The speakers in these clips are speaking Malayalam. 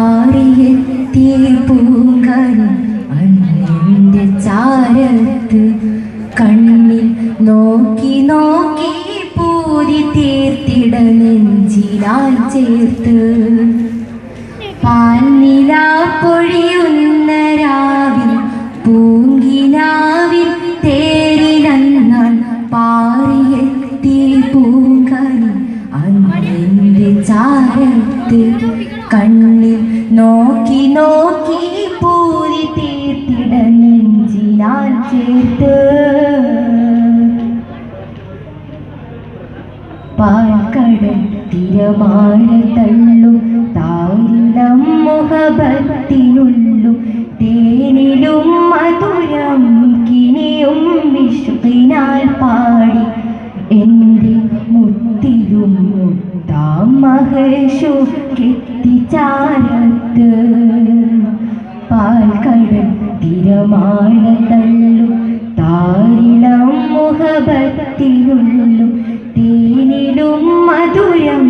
പാറിയെത്തിയ പൂങ്കാനി അന്നിന്റെ ചാരത്ത് കണ്ണിൽ നോക്കി നോക്കി പൂരി തീർത്തിട നെഞ്ചിലാൽ ചേർത്ത് പാൽനില പൊഴിയുന്ന രാവിൽ പൂങ്കിനാവിൽ തേരിലന്നാൾ പാറിയെത്തിയ പൂങ്കാനി അന്നിന്റെ ചാരത്ത് കണ്ണിൽ നോക്കി നോക്കി പൂരി തീർത്തിട നെഞ്ചിലാൽ ചേർത്ത് പാൽക്കടൽ തിരമാല തള്ളും താരിളം മുഹബത്തിനുള്ളും തേനിലും മധുരം കിനിയും വിഷ്കിനാൽ പാടി എൻ്റെ മുത്തിലും മുത്താം മഹേഷു കെത്തിച്ചാരത്ത് പാൽക്കടൽ തിരമാല തള്ളും താരിളം മുഹബത്തിനുള്ളും തേനിലും മധുരം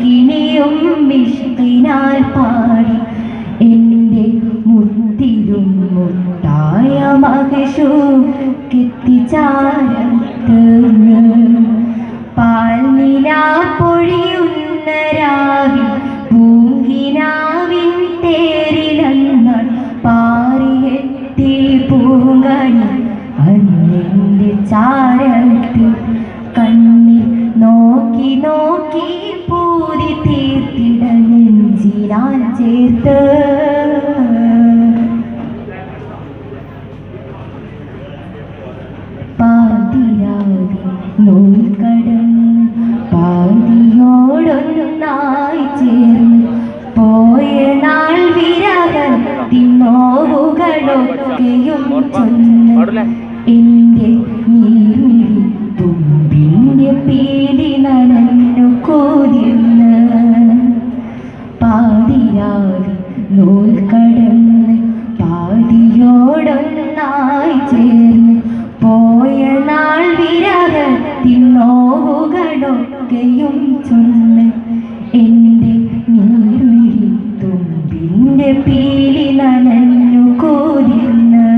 കിനിയും വിഷ്കിനാൽ പാടി എൻ്റെ മുത്തിലും മുത്തായ മഹേഷു കെത്തിച്ചാരത്ത് പാൽനില പൊഴിയുന്ന രാവിൽ പൂങ്കിനാവിൻ തേരിലന്നാൾ പാറിയെത്തി പൂങ്കാനി അന്നിന്റെ ചാരത്ത് കണ്ണിൽ നോക്കി നോക്കി പൂരി തീർത്തിട നെഞ്ചിലാൽ ചേർത്ത് പാതിരാവിൽ നൂൽക്കടന്ന് പാതിയോടൊന്നായി ചേർന്ന് പോയ നാൾ വിരഹത്തിൻ നോവുകളൊക്കെയും ചൊന്ന് എൻ്റെ നീർമിഴി തുമ്പിൻ്റെ പീലി നനഞ്ഞു കോതിന്ന് പാതിരാവിൽ നൂൽക്കടന്ന് പാതിയോടൊന്നായി ചേർന്ന് പോയ നാൾ വിരഹത്തിൻ നോവുകളൊക്കെയും ചൊന്ന് എൻ്റെ നീർമിഴി തുമ്പിൻ്റെ പീലി നനഞ്ഞു കോതിന്ന്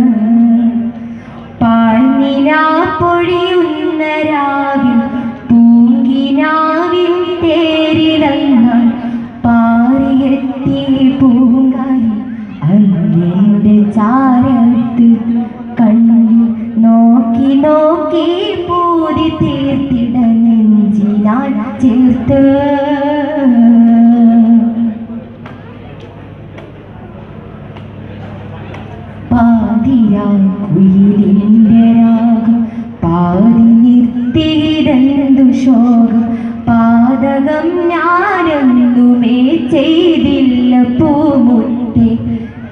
പാൽനില പൊഴിയുന്ന രാവിൽ പൂങ്കിനാവിൻ തേരിലന്നാൾ പാറിയെത്തി പൂങ്കാനി അന്നിന്റെ ചാരത്ത് കണ്ണിൽ നോക്കി നോക്കി പൂരി തീർത്തിട നെഞ്ചിലാൽ ചേർത്ത് പാതിരാക്കുയിലിൻ്റെ രാഗം പാതി നിർത്തിയിടന്തു ശോകം പാതകം ഞാനെന്നുമേ ചെയ്തില്ല പൂമുത്തെ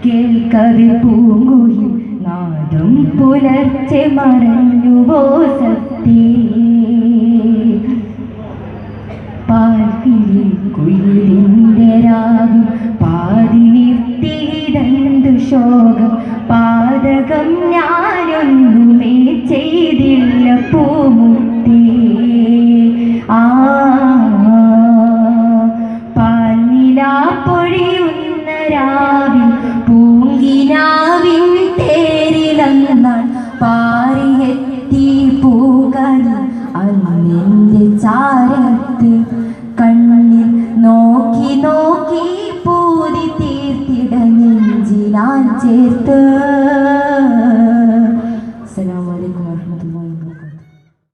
കേൾക്കവി പൂങ്കുയിൽ നാദം പുലർച്ചെ മറഞ്ഞുവോ സത്യേ പാൽക്കിളി കുയിലിൻ്റെ രാഗം പാതി നിർത്തിയിടന്തു ശോകം പാതകം ഞാനൊന്നുമേ ചെയ്തില്ല പൂമുത്തേ പാൽനില പൊഴിയുന്ന രാവിൽ പൂങ്കിനാവിൻ തേരിലന്നാൾ പാറിയെത്തി പൂങ്കാനി അന്നിന്റെ ചാരത്ത് കണ്ണിൽ നോക്കി നോക്കി പൂരി തീർത്തിട നെഞ്ചിലാൽ ചേർത്ത്